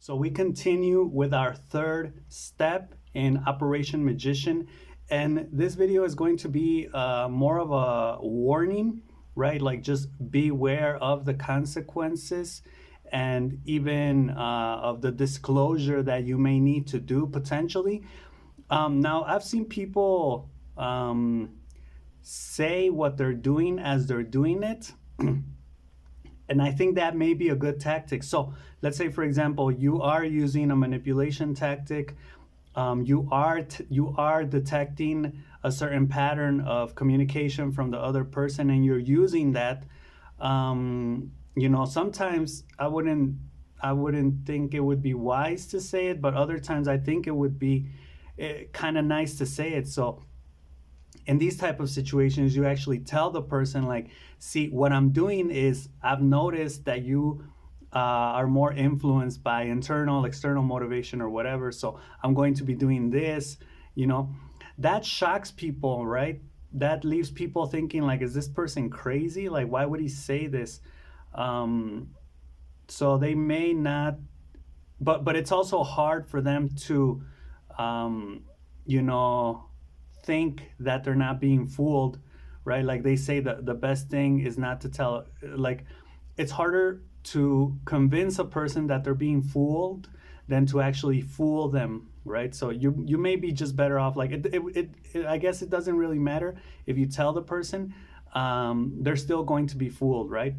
So we continue with our third step in Operation Magician. And this video is going to be more of a warning, right? Like just beware of the consequences and even of the disclosure that you may need to do potentially. Now, I've seen people say what they're doing as they're doing it. And I think that may be a good tactic. So let's say, for example, you are using a manipulation tactic. You are detecting a certain pattern of communication from the other person, and you're using that. Sometimes I wouldn't think it would be wise to say it, but other times I think it would be kind of nice to say it. So in these type of situations, you actually tell the person, like, see, what I'm doing is I've noticed that you are more influenced by internal, external motivation or whatever. So I'm going to be doing this, you know. That shocks people, right? That leaves people thinking, like, is this person crazy? Like, why would he say this? So they may not, but it's also hard for them to, you know, think that they're not being fooled, right? Like they say that the best thing is not to tell, like it's harder to convince a person that they're being fooled than to actually fool them, right? So you may be just better off, like I guess it doesn't really matter if you tell the person, they're still going to be fooled, right?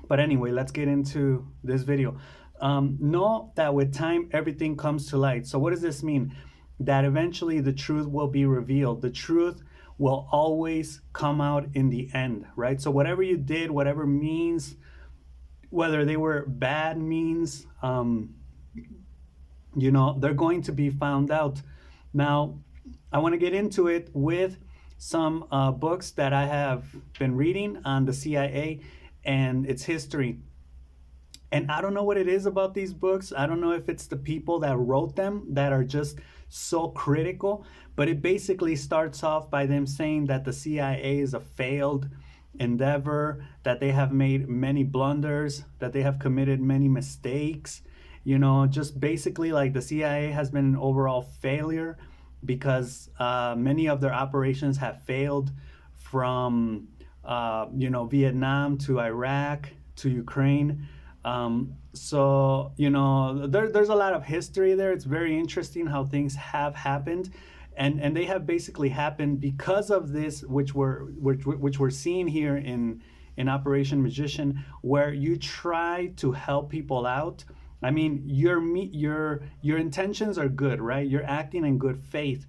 But anyway, let's get into this video. Know that with time, everything comes to light. So what does this mean? That eventually the truth will be revealed. The truth will always come out in the end, right? So whatever you did, whatever means, whether they were bad means, they're going to be found out. Now, I want to get into it with some books that I have been reading on the CIA and its history. And I don't know what it is about these books. I don't know if it's the people that wrote them that are just so critical, but it basically starts off by them saying that the CIA is a failed endeavor, that they have made many blunders, that they have committed many mistakes, just basically like the CIA has been an overall failure because many of their operations have failed from, Vietnam to Iraq to Ukraine. There's a lot of history there. It's very interesting how things have happened, and they have basically happened because of this, which we're seeing here in Operation Magician, where you try to help people out. I mean, your intentions are good, right? You're acting in good faith,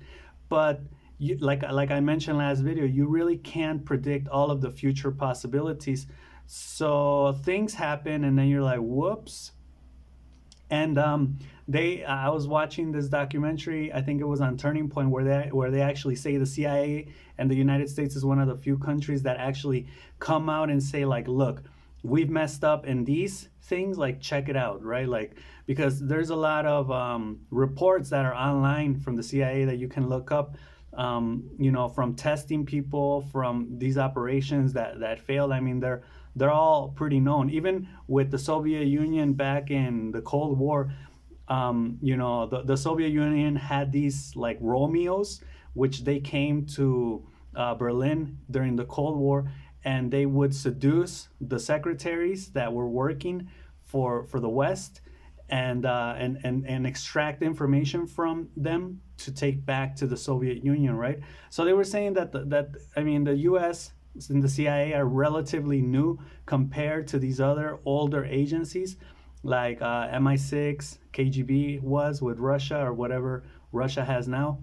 but like I mentioned last video, you really can't predict all of the future possibilities. So things happen, and then you're like, whoops. And I was watching this documentary. I think it was on Turning Point, where they actually say the CIA and the United States is one of the few countries that actually come out and say, like, look, we've messed up in these things. Like, check it out, right? Like, because there's a lot of reports that are online from the CIA that you can look up. From testing people, from these operations that failed. I mean, they're all pretty known. Even with the Soviet Union back in the Cold War, the Soviet Union had these like Romeos, which they came to Berlin during the Cold War, and they would seduce the secretaries that were working for the West, and extract information from them to take back to the Soviet Union, right? So they were saying that the U.S. and the CIA are relatively new compared to these other older agencies, like MI6, KGB was with Russia, or whatever Russia has now.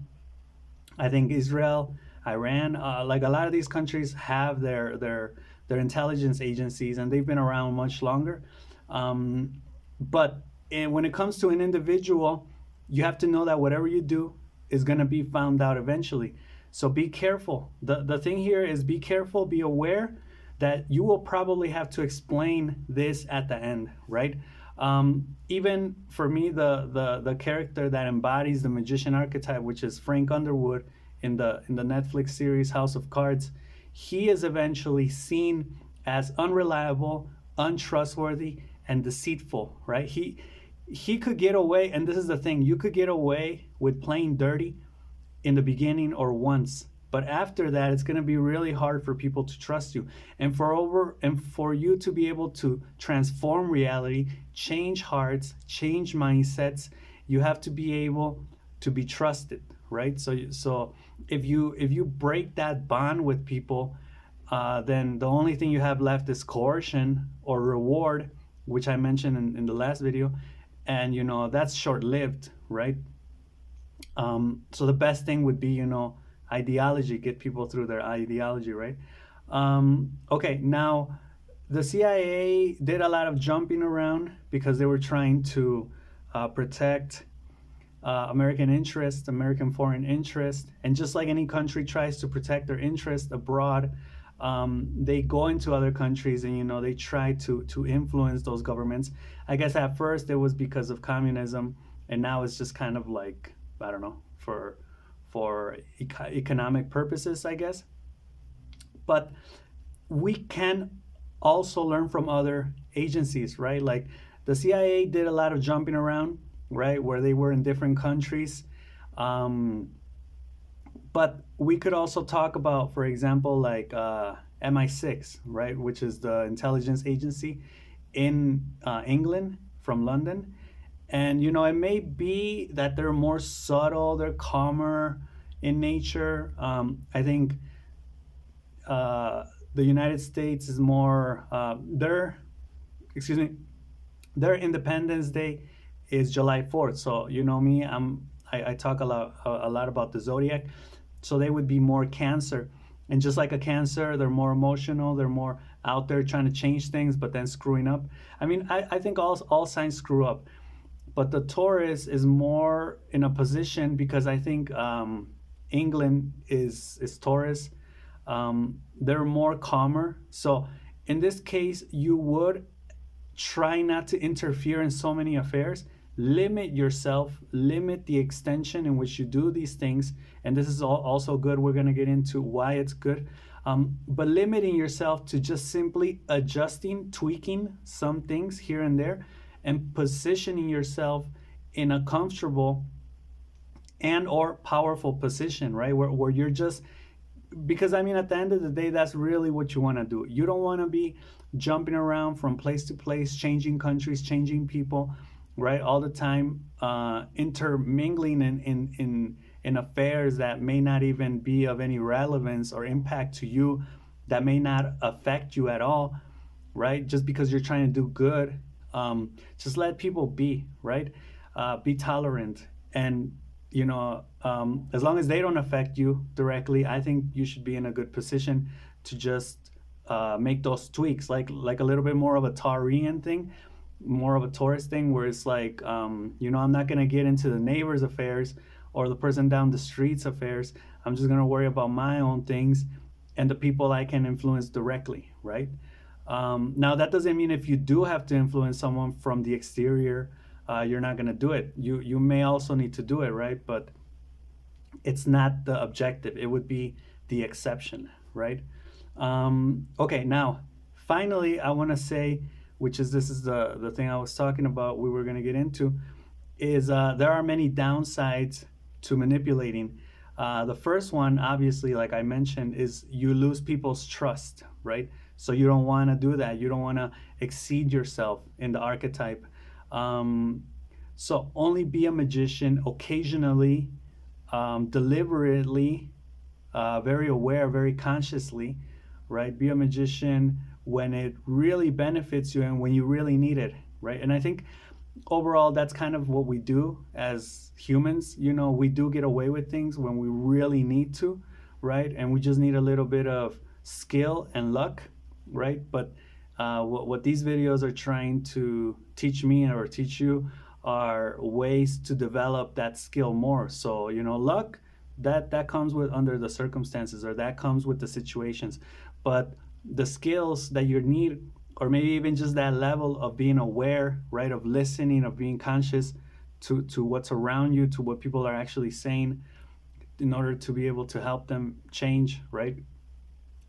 I think Israel, Iran, like a lot of these countries have their intelligence agencies, and they've been around much longer. But when it comes to an individual, you have to know that whatever you do is going to be found out eventually. So be careful. The thing here is be careful, be aware that you will probably have to explain this at the end, right? Even for me, the character that embodies the magician archetype, which is Frank Underwood in the Netflix series House of Cards, he is eventually seen as unreliable, untrustworthy, and deceitful, right? he could get away, and this is the thing, you could get away with playing dirty in the beginning or once, but after that it's going to be really hard for people to trust you, and for you to be able to transform reality, change hearts, change mindsets, you have to be able to be trusted, right? So if you break that bond with people, then the only thing you have left is coercion or reward, which I mentioned in the last video, and that's short-lived, right? So the best thing would be, ideology, get people through their ideology, right? Okay, now the CIA did a lot of jumping around because they were trying to protect American interest, American foreign interest, and just like any country tries to protect their interest abroad, they go into other countries and they try to influence those governments. I guess at first it was because of communism, and now it's just kind of like, I don't know, for economic purposes, I guess. But we can also learn from other agencies, right? Like the CIA did a lot of jumping around, right, where they were in different countries. Um, but we could also talk about, for example, like MI6, right, which is the intelligence agency in England, from London. And it may be that they're more subtle, they're calmer in nature. I think the United States is more excuse me, their Independence Day is July 4th. So me, I talk a lot about the zodiac. So they would be more Cancer, and just like a Cancer, they're more emotional, they're more out there trying to change things, but then screwing up. I mean, I think all signs screw up, but the Taurus is more in a position because I think England is Taurus. They're more calmer. So in this case, you would try not to interfere in so many affairs. Limit yourself, limit the extension in which you do these things. And this is also good. We're going to get into why it's good. But limiting yourself to just simply adjusting, tweaking some things here and there, and positioning yourself in a comfortable and or powerful position, right? Where you're just, because I mean, at the end of the day, that's really what you want to do. You don't want to be jumping around from place to place, changing countries, changing people, right, all the time, intermingling in affairs that may not even be of any relevance or impact to you, that may not affect you at all, right? Just because you're trying to do good, just let people be, right? Be tolerant, and as long as they don't affect you directly, I think you should be in a good position to just make those tweaks, like a little bit more of a Taurian thing, more of a Taurus thing, where it's like, I'm not gonna get into the neighbor's affairs or the person down the street's affairs. I'm just gonna worry about my own things and the people I can influence directly, right? Now that doesn't mean if you do have to influence someone from the exterior, you're not gonna do it. You may also need to do it, right? But it's not the objective. It would be the exception, right? Okay, now finally, I want to say, this is the thing I was talking about, we were going to get into, is there are many downsides to manipulating. The first one, obviously, like I mentioned, is you lose people's trust, right? So you don't want to do that. You don't want to exceed yourself in the archetype. So only be a magician occasionally, deliberately, very aware, very consciously, right? Be a magician when it really benefits you and when you really need it, right? And I think overall, that's kind of what we do as humans. We do get away with things when we really need to, right? And we just need a little bit of skill and luck, right? But what these videos are trying to teach me or teach you are ways to develop that skill more. So luck, that comes with under the circumstances, or that comes with the situations, but the skills that you need, or maybe even just that level of being aware, right, of listening, of being conscious to what's around you, to what people are actually saying, in order to be able to help them change, right?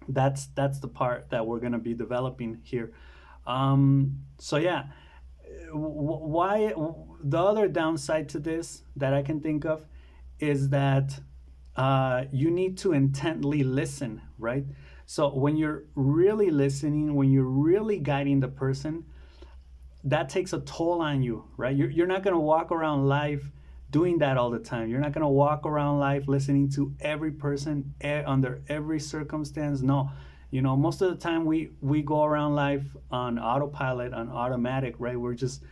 That's the part that we're going to be developing here. So yeah, why the other downside to this that I can think of is that you need to intently listen, right? So when you're really listening, when you're really guiding the person, that takes a toll on you, right? You're not going to walk around life doing that all the time. You're not going to walk around life listening to every person under every circumstance. No, you know, most of the time we go around life on autopilot, on automatic, right? We're just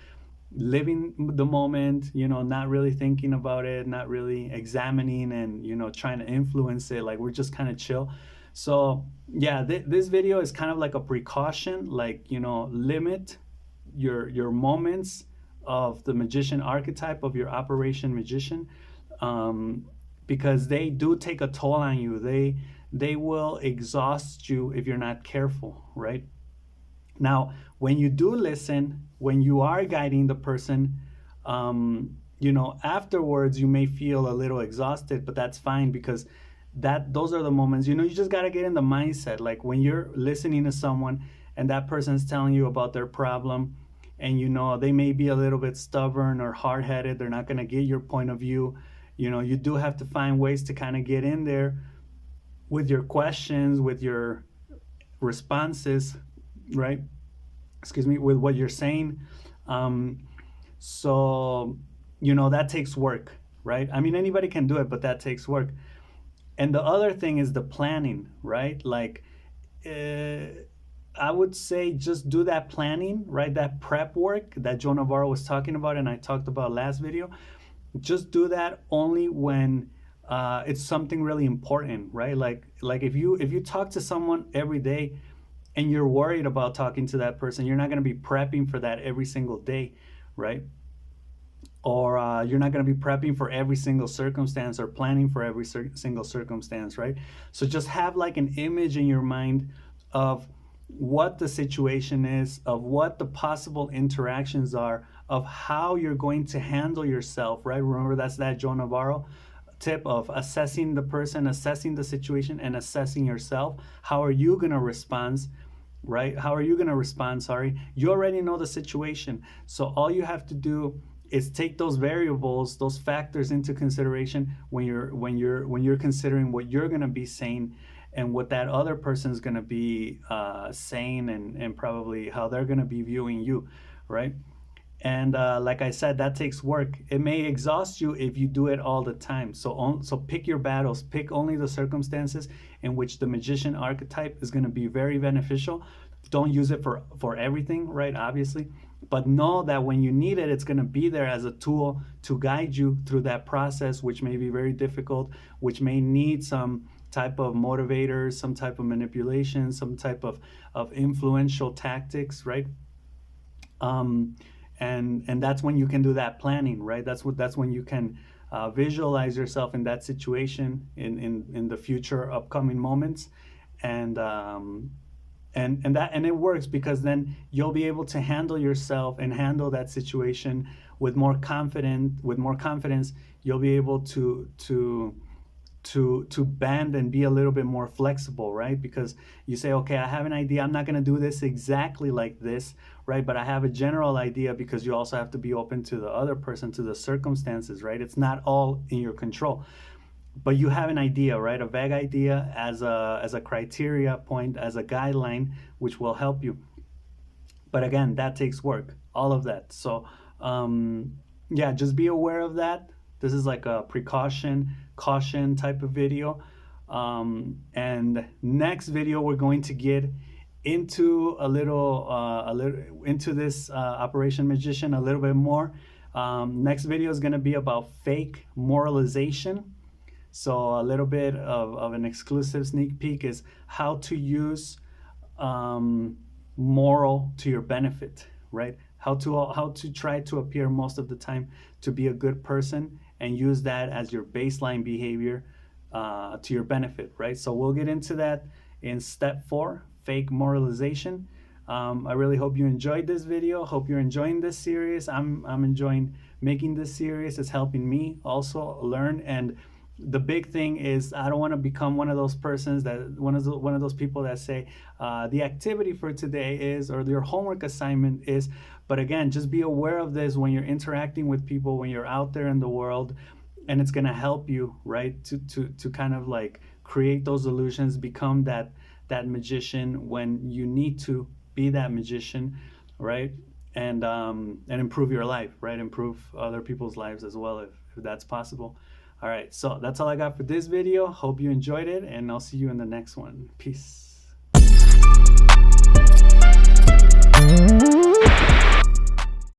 living the moment, you know, not really thinking about it, not really examining and, you know, trying to influence it. Like we're just kind of chill. So yeah, this video is kind of like a precaution, like, you know, limit your moments of the magician archetype, of your operation magician, because they do take a toll on you. They will exhaust you if you're not careful, right? Now, when you do listen, when you are guiding the person, you know, afterwards you may feel a little exhausted, but that's fine, because those are the moments, you know, you just got to get in the mindset. Like when you're listening to someone and that person's telling you about their problem, and you know they may be a little bit stubborn or hard-headed, they're not going to get your point of view, you know, you do have to find ways to kind of get in there with your questions, with your responses, right? Excuse me, with what you're saying. So you know, that takes work, right? I mean, anybody can do it, but that takes work. And the other thing is the planning, right? Like I would say just do that planning, right? That prep work that Joe Navarro was talking about and I talked about last video. Just do that only when it's something really important, right? Like if you talk to someone every day and you're worried about talking to that person, you're not going to be prepping for that every single day, right? Or you're not going to be prepping for every single circumstance or planning for every single circumstance, right? So just have like an image in your mind of what the situation is, of what the possible interactions are, of how you're going to handle yourself, right? Remember, that's that Joe Navarro tip of assessing the person, assessing the situation, and assessing yourself. How are you going to respond? Right? How are you going to respond? Sorry. You already know the situation. So all you have to do is take those variables, those factors into consideration when you're considering what you're going to be saying and what that other person is going to be saying, and probably how they're going to be viewing you, right? And like I said, that takes work. It may exhaust you if you do it all the time. So pick your battles. Pick only the circumstances in which the magician archetype is going to be very beneficial. Don't use it for everything, right? Obviously. But know that when you need it, it's going to be there as a tool to guide you through that process, which may be very difficult, which may need some type of motivators, some type of manipulation, some type of influential tactics, right? And that's when you can do that planning, right? That's when you can visualize yourself in that situation in the future upcoming moments, and it works because then you'll be able to handle yourself and handle that situation with more confidence. You'll be able to bend and be a little bit more flexible, right? Because you say, okay, I have an idea. I'm not going to do this exactly like this, right? But I have a general idea, because you also have to be open to the other person, to the circumstances, right? It's not all in your control, but you have an idea, right? A vague idea as a criteria point, as a guideline, which will help you. But again, that takes work, all of that. So yeah, just be aware of that. This is like a caution type of video. And next video, we're going to get into a little into this Operation Magician a little bit more. Next video is going to be about fake moralization. So a little bit of an exclusive sneak peek is how to use moral to your benefit, right? How to try to appear most of the time to be a good person and use that as your baseline behavior to your benefit, right? So we'll get into that in step 4, fake moralization. I really hope you enjoyed this video. Hope you're enjoying this series. I'm enjoying making this series. It's helping me also learn, and the big thing is I don't want to become one of those persons that one of those people that say the activity for today is, or your homework assignment is. But again, just be aware of this when you're interacting with people, when you're out there in the world, and it's going to help you, right, to kind of like create those illusions, become that magician when you need to be that magician, right? And improve your life, right? Improve other people's lives as well, if that's possible. All right, so that's all I got for this video. Hope you enjoyed it, and I'll see you in the next one. Peace.